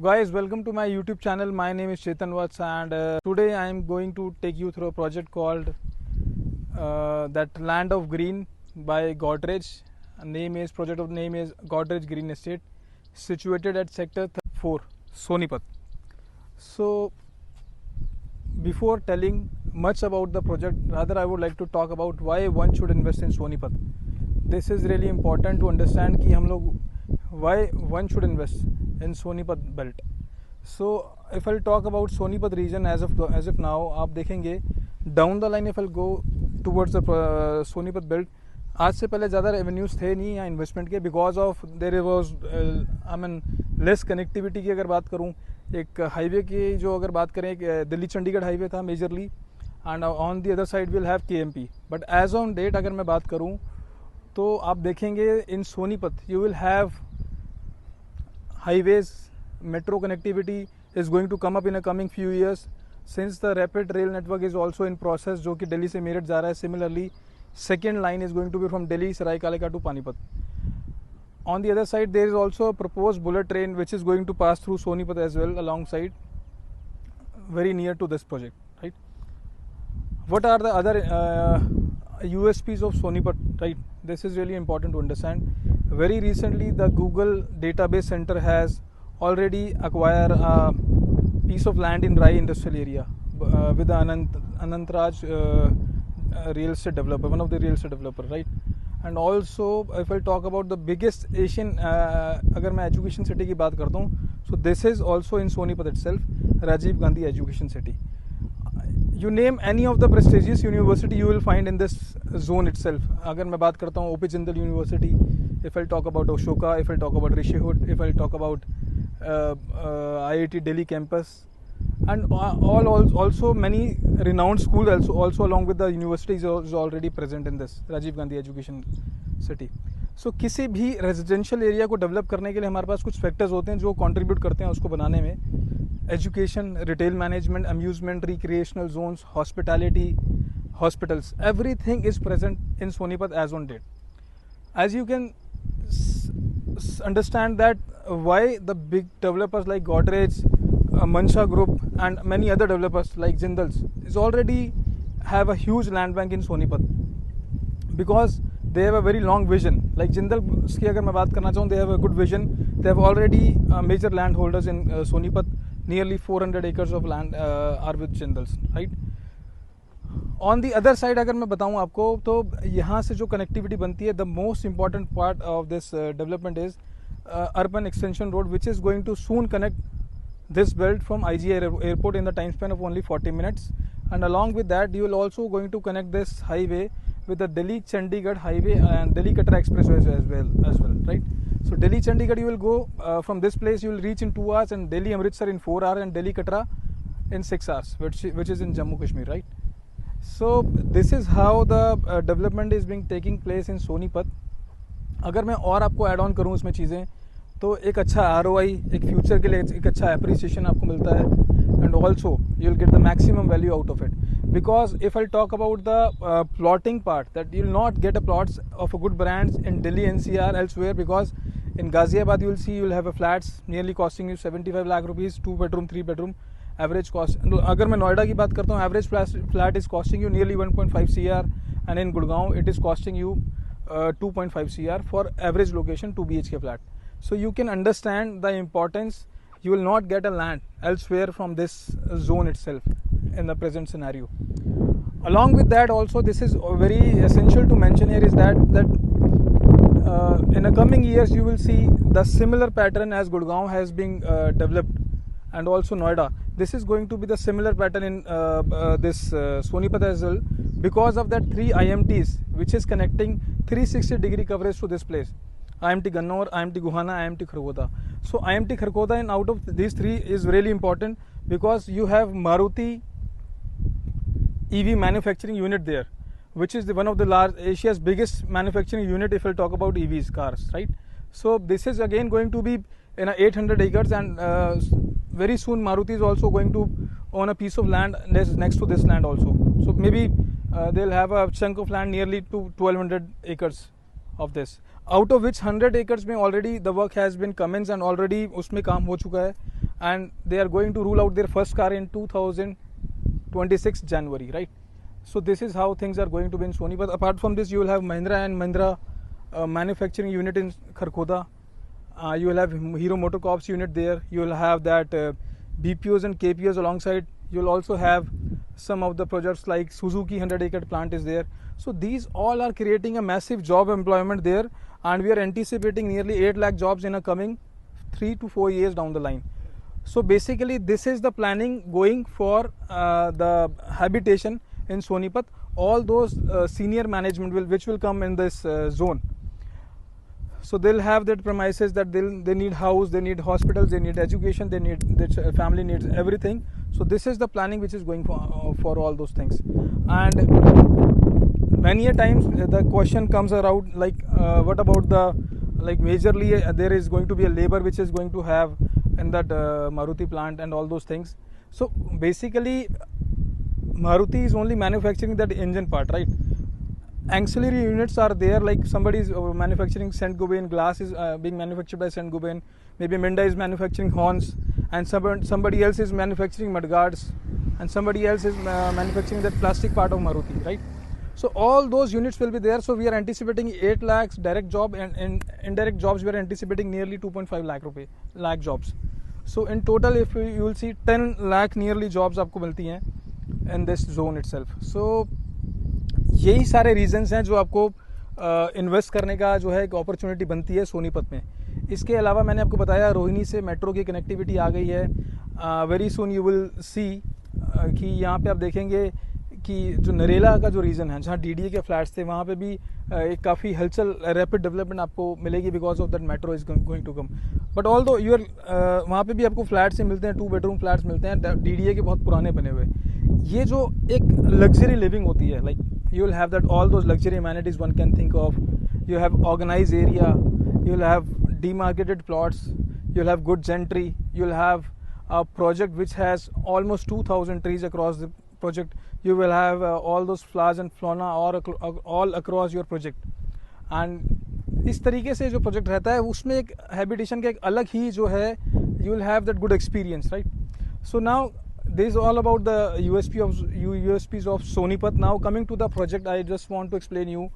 Guys, welcome to my YouTube channel. My name is Chetan Vats, and today I am going to take you through a project called that Land of Green by Godrej. Name is Godrej Green Estate, situated at Sector 4, Sonipat. So, before telling much about the project, rather I would like to talk about why one should invest in Sonipat. This is really important to understand कि हम लोग why one should invest in Sonipat belt. So if I'll talk about Sonipat region as of now, आप देखेंगे down the line if I'll go towards the Sonipat belt, आज से पहले ज़्यादा revenues थे नहीं यहाँ इन्वेस्टमेंट के because of their was less connectivity की अगर बात करूँ. एक हाईवे की जो अगर बात करें दिल्ली चंडीगढ़ हाईवे था majorly, and on the other side will have KMP. But as on date अगर मैं बात करूँ तो आप देखेंगे in Sonipat you will have highways, metro connectivity is going to come up in a coming few years since the rapid rail network is also in process जो कि दिल्ली से मेरठ जा रहा है. Similarly, second line is going to be from Delhi Saraikala to Panipat. On the other side, there is also a proposed bullet train which is going to pass through Sonipat as well alongside, very near to this project. Right? What are the other USPs of Sonipat? Right? This is really important to understand. Very recently, the Google Database Center has already acquired a piece of land in Rai industrial area with the Anantraj real estate developer, one of the real estate developer, right? And also, if I talk about the biggest Asian, अगर मैं education city की बात करता हूँ, so this is also in Sonipat itself, Rajiv Gandhi Education City. You name any of the prestigious university you will find in this zone itself. अगर मैं बात करता हूँ OP Jindal University, if I'll talk about Ashoka, if I'll talk about Rishi Hood, if I'll talk about IIT Delhi campus, and also many renowned schools also along with the universities is already present in this Rajiv Gandhi Education City. So किसी भी residential area को develop करने के लिए हमारे पास कुछ factors होते हैं जो कंट्रीब्यूट करते हैं उसको बनाने में. Education, retail management, amusement, recreational zones, hospitality, hospitals, everything is present in Sonipat as on date. As you can understand that why the big developers like Godrej, Mansha Group and many other developers like Jindals is already have a huge land bank in Sonipat because they have a very long vision. Like Jindal की अगर मैं बात करना चाहूँ, they have a good vision. They have already major land holders in Sonipat. Nearly 400 acres of land are with Jindals, right? On the other side अगर मैं बताऊं आपको तो यहाँ से जो कनेक्टिविटी बनती है, the most important part of this development is urban extension road which is going too soon connect this belt from IGI airport in the time span of only 40 minutes, and along with that you will also going to connect this highway with the Delhi Chandigarh highway and Delhi Katra expressway as well, right? So Delhi Chandigarh you will go from this place you will reach in 2 hours, and Delhi Amritsar in 4 hours, and Delhi Katra in 6 hours, which is in Jammu Kashmir, right? So this is how the development is being taking place in Sonipat. अगर मैं और आपको add on करूँ इसमें चीज़ें तो एक अच्छा ROI, एक फ्यूचर के लिए एक अच्छा अप्रिसिएशन आपको मिलता है, and also you will get the maximum value out of it. Because if I talk about the plotting part, that you will not get a plots of a good brands in Delhi NCR elsewhere, because in Ghaziabad you will see you will have a flats nearly costing you 75 lakh rupees, 2 bedroom, 3 bedroom. Average cost, अगर मैं नोएडा की बात करता हूँ, average flat is costing you nearly 1.5 CR, and in Gurgaon it is costing you 2.5 CR for average location 2 BHK flat. So you can understand the importance. You will not get a land elsewhere from this zone itself in the present scenario. Along with that also, this is very essential to mention here is that in the coming years you will see the similar pattern as Gurgaon has been developed, and also Noida. This is going to be the similar pattern in this Sonipat as well, because of that 3 IMTs which is connecting 360-degree coverage to this place. IMT Gannaur, IMT Guhana, IMT Kharkhoda. So IMT Kharkhoda, and out of these 3 is really important because you have Maruti EV manufacturing unit there, which is one of the Asia's biggest manufacturing unit if we'll talk about EVs cars, right? So this is again going to be in 800 acres, and very soon Maruti is also going to own a piece of land next to this land also. So maybe they'll have a chunk of land nearly to 1200 acres of this, out of which 100 acres में already the work has been commenced and already उसमें काम हो चुका है. and they are going to rule out their first car in 2026 January, right? So this is how things are going to be in Sonipat. Apart from this, you will have Mahindra and Mahindra manufacturing unit in Kharkhoda. You will have Hero MotoCorp's unit there. You will have that BPOs and KPOs alongside. You will also have some of the projects like Suzuki 100-acre plant is there. So these all are creating a massive job employment there, and we are anticipating nearly 8 lakh jobs in a coming 3 to 4 years down the line. So basically this is the planning going for the habitation in Sonipat. All those senior management which will come in this zone. So they'll have that premises that they need house, they need hospitals, they need education, they need their family needs everything. So this is the planning which is going for all those things. And many a times the question comes around like what about the majorly there is going to be a labor which is going to have in that Maruti plant and all those things. So basically Maruti is only manufacturing that engine part, right? Ancillary units are there, like somebody is manufacturing Saint-Gobain, glass is being manufactured by Saint-Gobain, maybe Minda is manufacturing horns, and somebody else is manufacturing mudguards, and somebody else is manufacturing that plastic part of Maruti, right? So all those units will be there. So we are anticipating 8 lakhs direct job, and indirect jobs we are anticipating nearly 2.5 lakh jobs. So in total if you will see 10 lakh nearly jobs आपको मिलती हैं in this zone itself. So यही सारे reasons हैं जो आपको invest करने का जो है एक अपॉर्चुनिटी बनती है सोनीपत में. इसके अलावा मैंने आपको बताया रोहिणी से मेट्रो की कनेक्टिविटी आ गई है. Very soon you will see कि यहाँ पे आप देखेंगे कि जो नरेला का जो रीजन है जहाँ डीडीए के फ्लैट्स थे वहाँ पे भी एक काफ़ी हलचल रैपिड डेवलपमेंट आपको मिलेगी because of that metro is going to come. But although your वहाँ पे भी आपको फ्लैट्स से मिलते हैं, 2 बेडरूम फ्लैट्स मिलते हैं डीडीए के बहुत पुराने बने हुए. ये जो एक लग्जरी लिविंग होती है, like you will have that all those luxury amenities one can think of. You have organized area, you will have demarcated plots, you will have good gentry, you will have a project which has almost 2000 trees across the project. You will have all those flowers and fauna all across your project. And इस तरीके से जो project रहता है उसमें एक habitation का एक अलग ही जो है you will have that good experience, right? So now this is all about the USPs of Sonipat. Now coming to the project, I just want to explain you.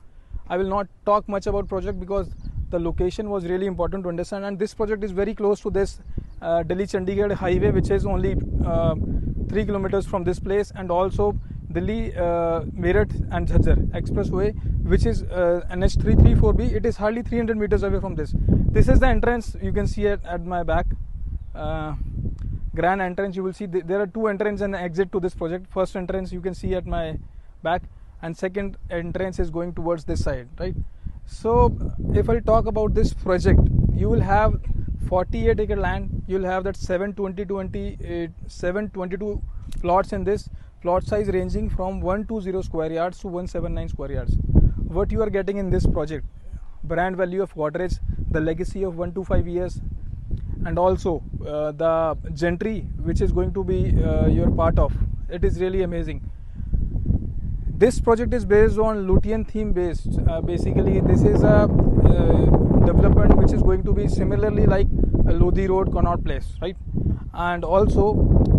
I will not talk much about project because the location was really important to understand, and this project is very close to this Delhi Chandigarh highway, which is only 3 kilometers from this place, and also Delhi Meerut and Jhajjar expressway, which is NH334B. It is hardly 300 meters away from this. This is the entrance. You can see it at my back. Grand entrance. You will see there are 2 entrance and exit to this project. First entrance you can see at my back, and second entrance is going towards this side, right? So if I talk about this project, you will have 48-acre land. You will have that 722 plots in this plot size ranging from 120 square yards to 179 square yards. What you are getting in this project: brand value of Godrej, the legacy of 1 to 5 years, and also the gentry which is going to be your part of. It is really amazing. This project is based on Lutein theme based. Basically this is a development which is going to be similarly like Lodi Road, Connaught Place, right? And also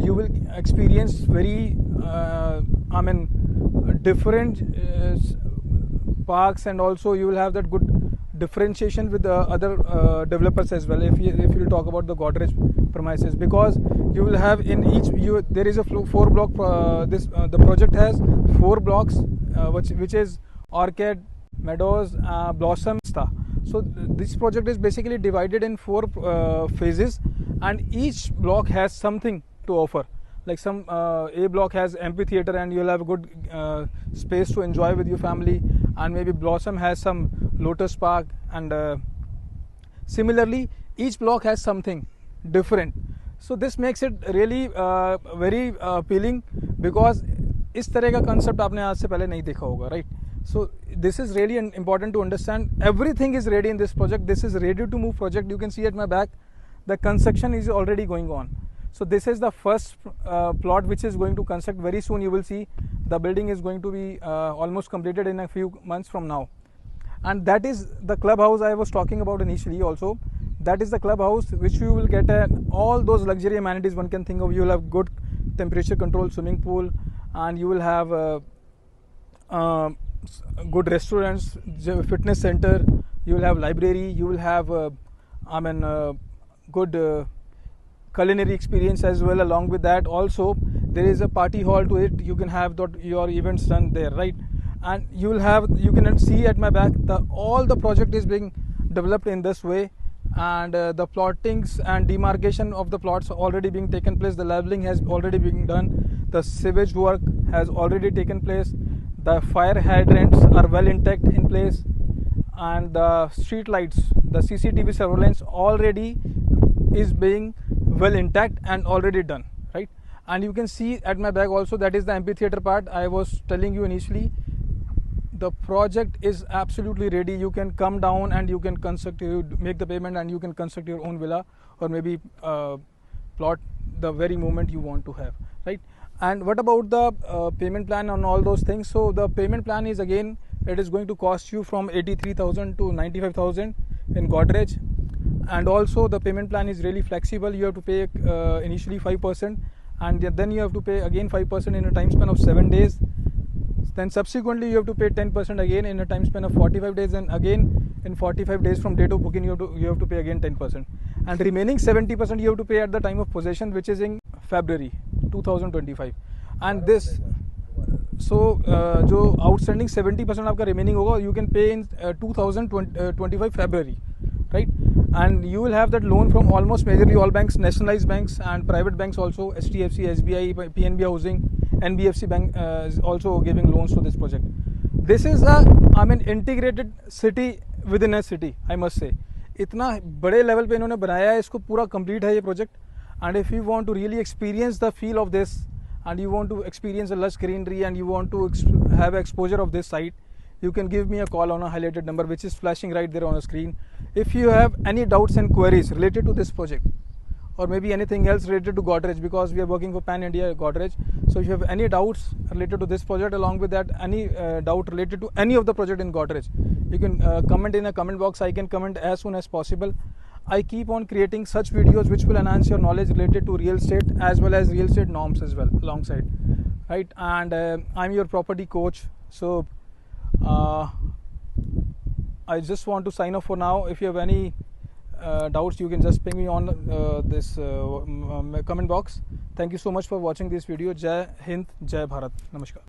you will experience very different parks, and also you will have that good differentiation with the other developers as well. If you will talk about the Godrej premises, because you will have in each there is a 4 block. The project has 4 blocks, which is Orchid, Meadows, Blossom, Star. So this project is basically divided in 4 phases, and each block has something to offer. Like some A block has amphitheater, and you'll have a good space to enjoy with your family, and maybe Blossom has some Lotus Park, and similarly each block has something different. So this makes it really very appealing, because इस तरह का concept आपने आज से पहले नहीं देखा होगा, right? So this is really important to understand. Everything is ready in this project. This is ready to move project. You can see at my back, the construction is already going on. So this is the first plot which is going to construct very soon. You will see the building is going to be almost completed in a few months from now. And that is the clubhouse I was talking about initially also. that is the clubhouse, which you will get all those luxury amenities one can think of. You will have good temperature control swimming pool, and you will have good restaurants, fitness center. You will have library. You will have good culinary experience as well. Along with that, also there is a party hall to it. You can have your events done there, right? And you can see at my back, all the project is being developed in this way, and the plottings and demarcation of the plots already being taken place. The leveling has already been done. The sewage work has already taken place. The fire hydrants are well intact in place, and the street lights, the CCTV surveillance already is being well intact and already done, right? And you can see at my back also, that is the amphitheater part I was telling you initially. The project is absolutely ready. You can come down and you can make the payment, and you can construct your own villa, or maybe plot the very moment you want to have, right? And what about the payment plan on all those things? So the payment plan is, again, it is going to cost you from 83,000 to 95,000 in Godrej. And also the payment plan is really flexible. You have to pay initially 5%, and then you have to pay again 5% in a time span of 7 days. Then subsequently you have to pay 10% again in a time span of 45 days, and again in 45 days from date of booking you have to pay again 10%, and remaining 70% you have to pay at the time of possession, which is in February 2025. And this, so जो outstanding 70% आपका remaining होगा, you can pay in 2025 February, right? And you will have that loan from almost majorly all banks, nationalized banks and private banks also. HDFC, SBI, PNB Housing, NBFC Bank is also giving loans to this project. This is integrated city within a city, I must say. इतना बड़े level पे इन्होंने बनाया है, इसको पूरा complete है ये project. And if you want to really experience the feel of this, and you want to experience a lush greenery, and you want to have exposure of this site, you can give me a call on a highlighted number which is flashing right there on the screen. If you have any doubts and queries related to this project, or maybe anything else related to Godrej, because we are working for Pan India Godrej. So if you have any doubts related to this project, along with that any doubt related to any of the project in Godrej, you can comment in a comment box. I can comment as soon as possible. I keep on creating such videos which will enhance your knowledge related to real estate as well as real estate norms as well alongside, right? And I'm your property coach. So I just want to sign off for now. If you have any doubts, you can just ping me on this comment box. Thank you so much for watching this video. Jai Hind, Jai Bharat. Namaskar.